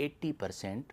80%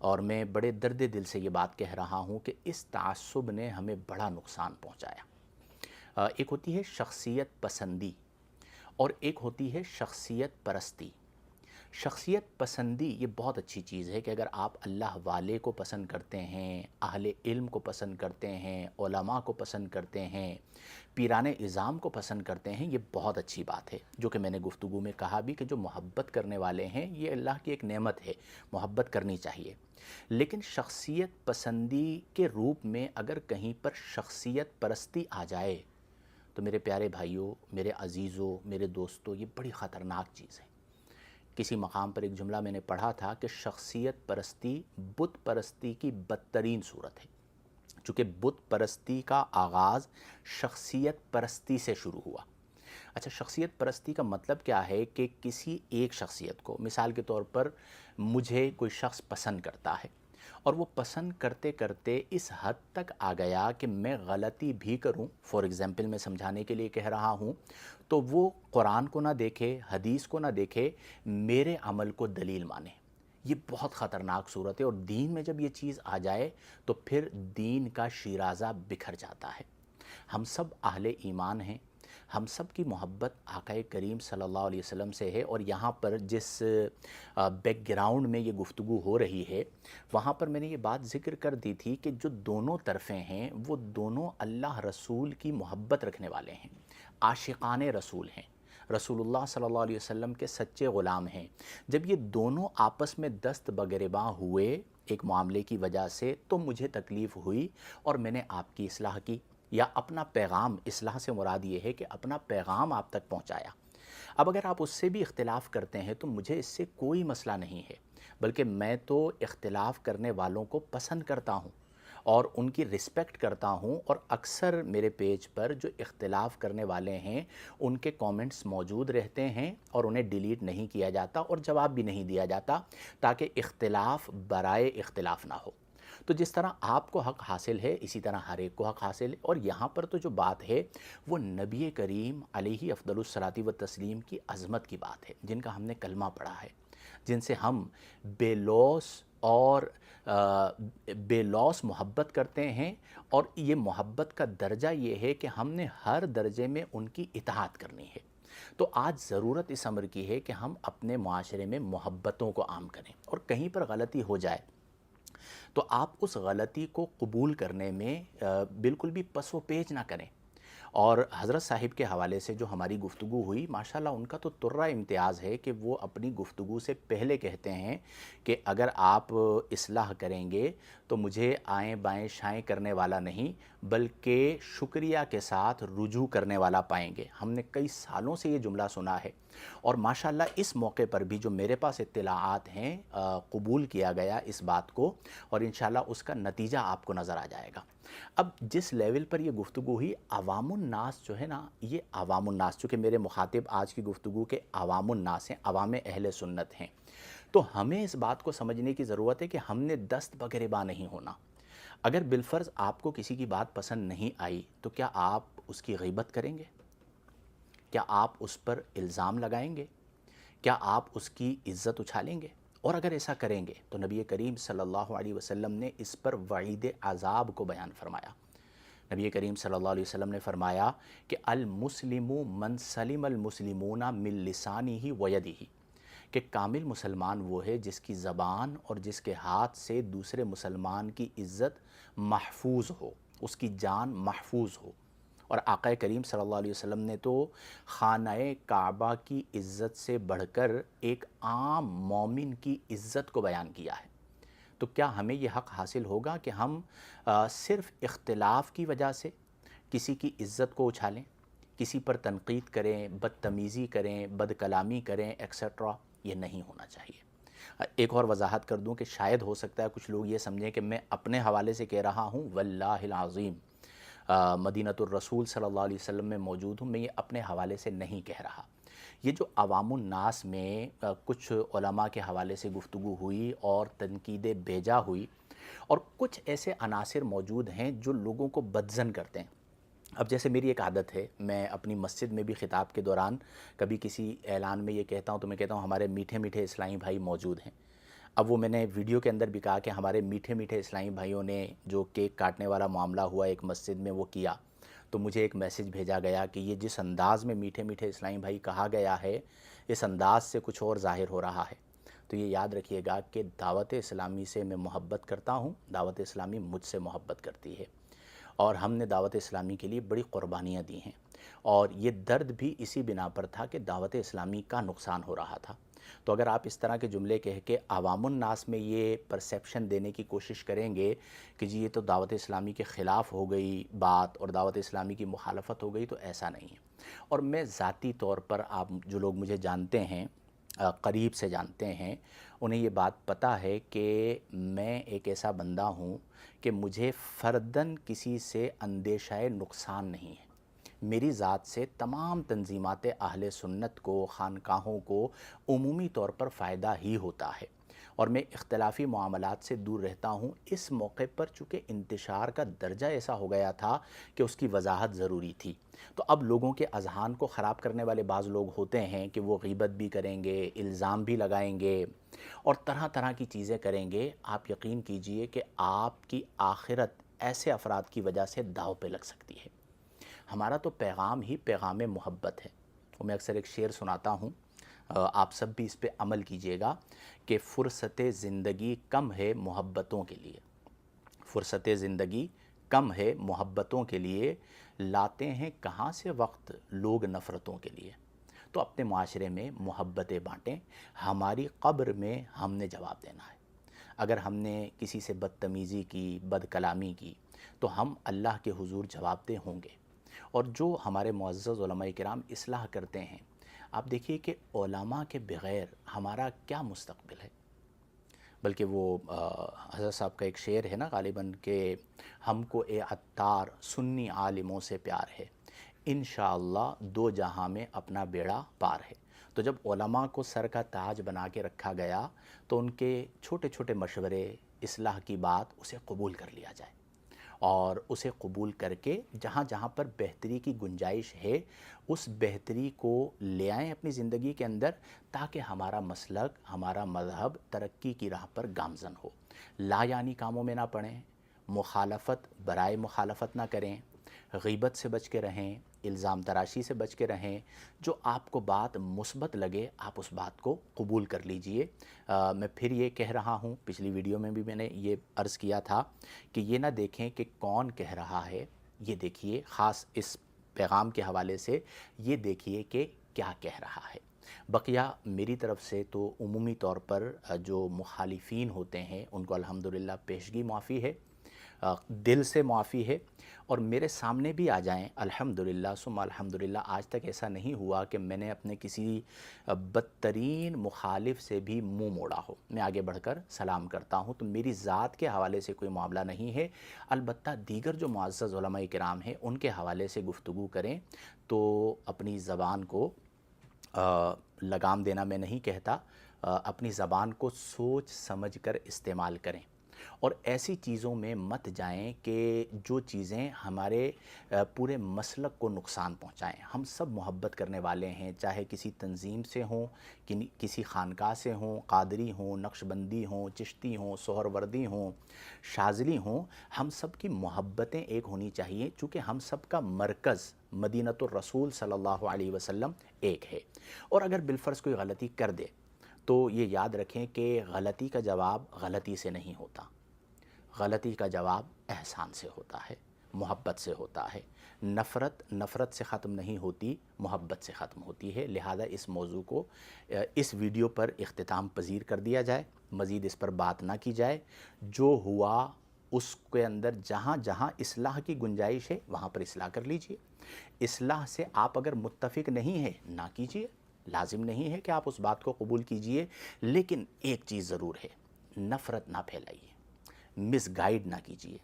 اور میں بڑے درد دل سے یہ بات کہہ رہا ہوں کہ اس تعصب نے ہمیں بڑا نقصان پہنچایا۔ ایک ہوتی ہے شخصیت پسندی اور ایک ہوتی ہے شخصیت پرستی۔ شخصیت پسندی یہ بہت اچھی چیز ہے کہ اگر آپ اللہ والے کو پسند کرتے ہیں، اہل علم کو پسند کرتے ہیں، علماء کو پسند کرتے ہیں، پیران اعظام کو پسند کرتے ہیں، یہ بہت اچھی بات ہے۔ جو کہ میں نے گفتگو میں کہا بھی کہ جو محبت کرنے والے ہیں یہ اللہ کی ایک نعمت ہے، محبت کرنی چاہیے۔ لیکن شخصیت پسندی کے روپ میں اگر کہیں پر شخصیت پرستی آ جائے تو میرے پیارے بھائیوں، میرے عزیزوں، میرے دوستوں، یہ بڑی خطرناک چیز ہے۔ کسی مقام پر ایک جملہ میں نے پڑھا تھا کہ شخصیت پرستی بت پرستی کی بدترین صورت ہے، چونکہ بت پرستی کا آغاز شخصیت پرستی سے شروع ہوا۔ اچھا، شخصیت پرستی کا مطلب کیا ہے کہ کسی ایک شخصیت کو، مثال کے طور پر مجھے کوئی شخص پسند کرتا ہے اور وہ پسند کرتے کرتے اس حد تک آ گیا کہ میں غلطی بھی کروں، فار ایگزامپل میں سمجھانے کے لیے کہہ رہا ہوں، تو وہ قرآن کو نہ دیکھے، حدیث کو نہ دیکھے، میرے عمل کو دلیل مانے۔ یہ بہت خطرناک صورت ہے، اور دین میں جب یہ چیز آ جائے تو پھر دین کا شیرازہ بکھر جاتا ہے۔ ہم سب اہل ایمان ہیں، ہم سب کی محبت آقا کریم صلی اللہ علیہ وسلم سے ہے، اور یہاں پر جس بیک گراؤنڈ میں یہ گفتگو ہو رہی ہے وہاں پر میں نے یہ بات ذکر کر دی تھی کہ جو دونوں طرفیں ہیں وہ دونوں اللہ رسول کی محبت رکھنے والے ہیں، عاشقان رسول ہیں، رسول اللہ صلی اللہ علیہ وسلم کے سچے غلام ہیں۔ جب یہ دونوں آپس میں دست بگریباں ہوئے ایک معاملے کی وجہ سے تو مجھے تکلیف ہوئی اور میں نے آپ کی اصلاح کی، یا اپنا پیغام، اصلاح سے مراد یہ ہے کہ اپنا پیغام آپ تک پہنچایا۔ اب اگر آپ اس سے بھی اختلاف کرتے ہیں تو مجھے اس سے کوئی مسئلہ نہیں ہے، بلکہ میں تو اختلاف کرنے والوں کو پسند کرتا ہوں اور ان کی رسپیکٹ کرتا ہوں، اور اکثر میرے پیج پر جو اختلاف کرنے والے ہیں ان کے کومنٹس موجود رہتے ہیں اور انہیں ڈیلیٹ نہیں کیا جاتا اور جواب بھی نہیں دیا جاتا، تاکہ اختلاف برائے اختلاف نہ ہو۔ تو جس طرح آپ کو حق حاصل ہے اسی طرح ہر ایک کو حق حاصل ہے، اور یہاں پر تو جو بات ہے وہ نبی کریم علیہ افضل الصلاۃ والتسلیم کی عظمت کی بات ہے، جن کا ہم نے کلمہ پڑھا ہے، جن سے ہم بے لوث اور بے لوث محبت کرتے ہیں، اور یہ محبت کا درجہ یہ ہے کہ ہم نے ہر درجے میں ان کی اطاعت کرنی ہے۔ تو آج ضرورت اس امر کی ہے کہ ہم اپنے معاشرے میں محبتوں کو عام کریں، اور کہیں پر غلطی ہو جائے تو آپ اس غلطی کو قبول کرنے میں بالکل بھی پس و پیچ نہ کریں۔ اور حضرت صاحب کے حوالے سے جو ہماری گفتگو ہوئی، ماشاءاللہ ان کا تو ترہ امتیاز ہے کہ وہ اپنی گفتگو سے پہلے کہتے ہیں کہ اگر آپ اصلاح کریں گے تو مجھے آئیں بائیں شائیں کرنے والا نہیں بلکہ شکریہ کے ساتھ رجوع کرنے والا پائیں گے۔ ہم نے کئی سالوں سے یہ جملہ سنا ہے، اور ماشاءاللہ اس موقع پر بھی جو میرے پاس اطلاعات ہیں قبول کیا گیا اس بات کو، اور انشاءاللہ اس کا نتیجہ آپ کو نظر آ جائے گا۔ اب جس لیول پر یہ گفتگو ہوئی، عوام الناس جو ہے نا، یہ عوام الناس، چونکہ میرے مخاطب آج کی گفتگو کے عوام الناس ہیں، عوام اہل سنت ہیں، تو ہمیں اس بات کو سمجھنے کی ضرورت ہے کہ ہم نے دست بگریباں نہیں ہونا۔ اگر بالفرض آپ کو کسی کی بات پسند نہیں آئی تو کیا آپ اس کی غیبت کریں گے؟ کیا آپ اس پر الزام لگائیں گے؟ کیا آپ اس کی عزت اچھالیں گے؟ اور اگر ایسا کریں گے تو نبی کریم صلی اللہ علیہ وسلم نے اس پر وعید عذاب کو بیان فرمایا۔ نبی کریم صلی اللہ علیہ وسلم نے فرمایا کہ المسلم من سلم المسلمون من لسانہ و یدہ، کہ کامل مسلمان وہ ہے جس کی زبان اور جس کے ہاتھ سے دوسرے مسلمان کی عزت محفوظ ہو، اس کی جان محفوظ ہو۔ اور آقا کریم صلی اللہ علیہ وسلم نے تو خانہ کعبہ کی عزت سے بڑھ کر ایک عام مومن کی عزت کو بیان کیا ہے۔ تو کیا ہمیں یہ حق حاصل ہوگا کہ ہم صرف اختلاف کی وجہ سے کسی کی عزت کو اچھالیں، کسی پر تنقید کریں، بدتمیزی کریں، بد کلامی کریں ایکسیٹرا؟ یہ نہیں ہونا چاہیے۔ ایک اور وضاحت کر دوں کہ شاید ہو سکتا ہے کچھ لوگ یہ سمجھیں کہ میں اپنے حوالے سے کہہ رہا ہوں، واللہ العظیم مدینۃ الرسول صلی اللہ علیہ وسلم میں موجود ہوں، میں یہ اپنے حوالے سے نہیں کہہ رہا۔ یہ جو عوام الناس میں کچھ علماء کے حوالے سے گفتگو ہوئی اور تنقید بیجا ہوئی، اور کچھ ایسے عناصر موجود ہیں جو لوگوں کو بدظن کرتے ہیں۔ اب جیسے میری ایک عادت ہے، میں اپنی مسجد میں بھی خطاب کے دوران کبھی کسی اعلان میں یہ کہتا ہوں تو میں کہتا ہوں ہمارے میٹھے میٹھے اسلامی بھائی موجود ہیں۔ اب وہ میں نے ویڈیو کے اندر بھی کہا کہ ہمارے میٹھے میٹھے اسلامی بھائیوں نے جو کیک کاٹنے والا معاملہ ہوا ایک مسجد میں وہ کیا، تو مجھے ایک میسج بھیجا گیا کہ یہ جس انداز میں میٹھے میٹھے اسلامی بھائی کہا گیا ہے، اس انداز سے کچھ اور ظاہر ہو رہا ہے۔ تو یہ یاد رکھیے گا کہ دعوت اسلامی سے میں محبت کرتا ہوں، دعوت اسلامی مجھ سے محبت کرتی ہے، اور ہم نے دعوت اسلامی کے لیے بڑی قربانیاں دی ہیں، اور یہ درد بھی اسی بنا پر تھا کہ دعوت اسلامی کا نقصان ہو رہا تھا۔ تو اگر آپ اس طرح کے جملے کہہ کے عوام الناس میں یہ پرسیپشن دینے کی کوشش کریں گے کہ جی یہ تو دعوت اسلامی کے خلاف ہو گئی بات اور دعوت اسلامی کی مخالفت ہو گئی، تو ایسا نہیں ہے۔ اور میں ذاتی طور پر، آپ جو لوگ مجھے جانتے ہیں، قریب سے جانتے ہیں، انہیں یہ بات پتہ ہے کہ میں ایک ایسا بندہ ہوں کہ مجھے فرداً کسی سے اندیشہ نقصان نہیں ہے۔ میری ذات سے تمام تنظیمات اہل سنت کو، خانقاہوں کو عمومی طور پر فائدہ ہی ہوتا ہے، اور میں اختلافی معاملات سے دور رہتا ہوں۔ اس موقع پر چونکہ انتشار کا درجہ ایسا ہو گیا تھا کہ اس کی وضاحت ضروری تھی، تو اب لوگوں کے اذہان کو خراب کرنے والے بعض لوگ ہوتے ہیں کہ وہ غیبت بھی کریں گے، الزام بھی لگائیں گے اور طرح طرح کی چیزیں کریں گے۔ آپ یقین کیجئے کہ آپ کی آخرت ایسے افراد کی وجہ سے داؤ پہ لگ سکتی ہے۔ ہمارا تو پیغام ہی پیغام محبت ہے۔ میں اکثر ایک شعر سناتا ہوں، آپ سب بھی اس پہ عمل کیجئے گا کہ فرصت زندگی کم ہے محبتوں کے لیے، فرصت زندگی کم ہے محبتوں کے لیے، لاتے ہیں کہاں سے وقت لوگ نفرتوں کے لیے۔ تو اپنے معاشرے میں محبتیں بانٹیں، ہماری قبر میں ہم نے جواب دینا ہے۔ اگر ہم نے کسی سے بدتمیزی کی، بد کلامی کی، تو ہم اللہ کے حضور جواب دہ ہوں گے۔ اور جو ہمارے معزز علماء کرام اصلاح کرتے ہیں، آپ دیکھیے کہ علماء کے بغیر ہمارا کیا مستقبل ہے۔ بلکہ وہ حضرت صاحب کا ایک شعر ہے نا غالباً کہ ہم کو اے عطار سنی عالموں سے پیار ہے، انشاءاللہ دو جہاں میں اپنا بیڑا پار ہے۔ تو جب علماء کو سر کا تاج بنا کے رکھا گیا تو ان کے چھوٹے چھوٹے مشورے، اصلاح کی بات، اسے قبول کر لیا جائے، اور اسے قبول کر کے جہاں جہاں پر بہتری کی گنجائش ہے اس بہتری کو لے آئیں اپنی زندگی کے اندر، تاکہ ہمارا مسلک، ہمارا مذہب ترقی کی راہ پر گامزن ہو۔ لا یعنی کاموں میں نہ پڑیں، مخالفت برائے مخالفت نہ کریں، غیبت سے بچ کے رہیں، الزام تراشی سے بچ کے رہیں۔ جو آپ کو بات مثبت لگے آپ اس بات کو قبول کر لیجئے۔ میں پھر یہ کہہ رہا ہوں، پچھلی ویڈیو میں بھی میں نے یہ عرض کیا تھا کہ یہ نہ دیکھیں کہ کون کہہ رہا ہے، یہ دیکھیے خاص اس پیغام کے حوالے سے، یہ دیکھیے کہ کیا کہہ رہا ہے۔ بقیہ میری طرف سے تو عمومی طور پر جو مخالفین ہوتے ہیں ان کو الحمدللہ پیشگی معافی ہے، دل سے معافی ہے، اور میرے سامنے بھی آ جائیں الحمدللہ ثم الحمدللہ۔ آج تک ایسا نہیں ہوا کہ میں نے اپنے کسی بدترین مخالف سے بھی منہ موڑا ہو، میں آگے بڑھ کر سلام کرتا ہوں۔ تو میری ذات کے حوالے سے کوئی معاملہ نہیں ہے، البتہ دیگر جو معزز علماء کرام ہیں ان کے حوالے سے گفتگو کریں تو اپنی زبان کو لگام دینا میں نہیں کہتا، اپنی زبان کو سوچ سمجھ کر استعمال کریں، اور ایسی چیزوں میں مت جائیں کہ جو چیزیں ہمارے پورے مسلک کو نقصان پہنچائیں۔ ہم سب محبت کرنے والے ہیں، چاہے کسی تنظیم سے ہوں، کسی خانقاہ سے ہوں، قادری ہوں، نقشبندی ہوں، چشتی ہوں، سہروردی ہوں، شاذلی ہوں، ہم سب کی محبتیں ایک ہونی چاہیے، چونکہ ہم سب کا مرکز مدینۃ الرسول صلی اللہ علیہ وسلم ایک ہے۔ اور اگر بالفرض کوئی غلطی کر دے تو یہ یاد رکھیں کہ غلطی کا جواب غلطی سے نہیں ہوتا، غلطی کا جواب احسان سے ہوتا ہے، محبت سے ہوتا ہے۔ نفرت سے ختم نہیں ہوتی، محبت سے ختم ہوتی ہے۔ لہذا اس موضوع کو اس ویڈیو پر اختتام پذیر کر دیا جائے، مزید اس پر بات نہ کی جائے۔ جو ہوا اس کے اندر جہاں جہاں اصلاح کی گنجائش ہے وہاں پر اصلاح کر لیجئے۔ اصلاح سے آپ اگر متفق نہیں ہیں نہ کیجئے، لازم نہیں ہے کہ آپ اس بات کو قبول کیجئے، لیکن ایک چیز ضرور ہے، نفرت نہ پھیلائیے، مس گائیڈ نہ کیجئے،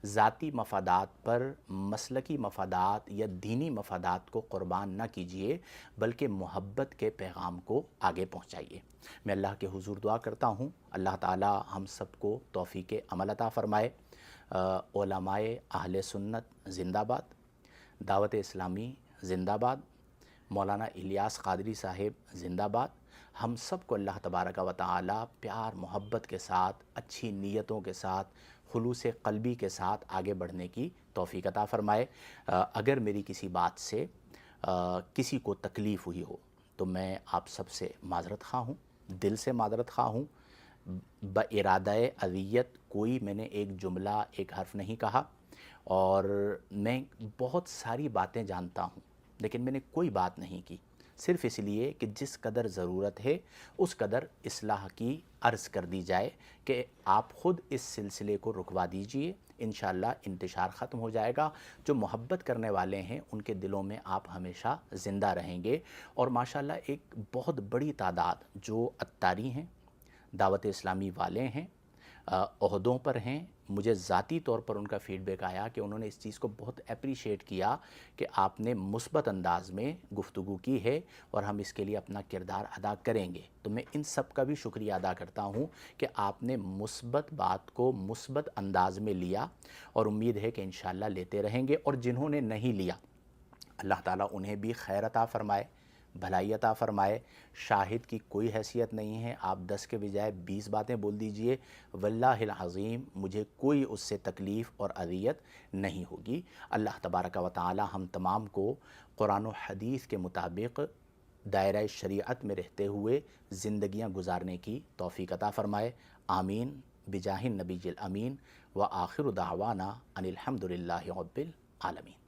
ذاتی مفادات پر مسلکی مفادات یا دینی مفادات کو قربان نہ کیجئے، بلکہ محبت کے پیغام کو آگے پہنچائیے۔ میں اللہ کے حضور دعا کرتا ہوں اللہ تعالی ہم سب کو توفیق عمل عطا فرمائے۔ علماء اہل سنت زندہ باد، دعوت اسلامی زندہ باد، مولانا الیاس قادری صاحب زندہ باد، ہم سب کو اللہ تبارک و تعالی پیار محبت کے ساتھ، اچھی نیتوں کے ساتھ، خلوص قلبی کے ساتھ آگے بڑھنے کی توفیق عطا فرمائے۔ اگر میری کسی بات سے کسی کو تکلیف ہوئی ہو تو میں آپ سب سے معذرت خواہ ہوں، دل سے معذرت خواہ ہوں۔ بارادہ اذیت کوئی میں نے ایک جملہ، ایک حرف نہیں کہا، اور میں بہت ساری باتیں جانتا ہوں لیکن میں نے کوئی بات نہیں کی، صرف اس لیے کہ جس قدر ضرورت ہے اس قدر اصلاح کی عرض کر دی جائے کہ آپ خود اس سلسلے کو رکوا دیجئے، انشاءاللہ انتشار ختم ہو جائے گا۔ جو محبت کرنے والے ہیں ان کے دلوں میں آپ ہمیشہ زندہ رہیں گے، اور ماشاءاللہ ایک بہت بڑی تعداد جو اتاری ہیں، دعوت اسلامی والے ہیں، عہدوں پر ہیں، مجھے ذاتی طور پر ان کا فیڈ بیک آیا کہ انہوں نے اس چیز کو بہت اپریشیٹ کیا کہ آپ نے مثبت انداز میں گفتگو کی ہے اور ہم اس کے لیے اپنا کردار ادا کریں گے۔ تو میں ان سب کا بھی شکریہ ادا کرتا ہوں کہ آپ نے مثبت بات کو مثبت انداز میں لیا، اور امید ہے کہ انشاءاللہ لیتے رہیں گے، اور جنہوں نے نہیں لیا اللہ تعالیٰ انہیں بھی خیر عطا فرمائے، بھلائی عطا فرمائے۔ شاہد کی کوئی حیثیت نہیں ہے، آپ 10 کے بجائے 20 باتیں بول دیجئے، واللہ العظیم مجھے کوئی اس سے تکلیف اور اذیت نہیں ہوگی۔ اللہ تبارک و تعالی ہم تمام کو قرآن و حدیث کے مطابق دائرہ شریعت میں رہتے ہوئے زندگیاں گزارنے کی توفیق عطا فرمائے۔ آمین بجاہ النبی الامین، وآخر دعوانا ان الحمد للہ رب العالمین۔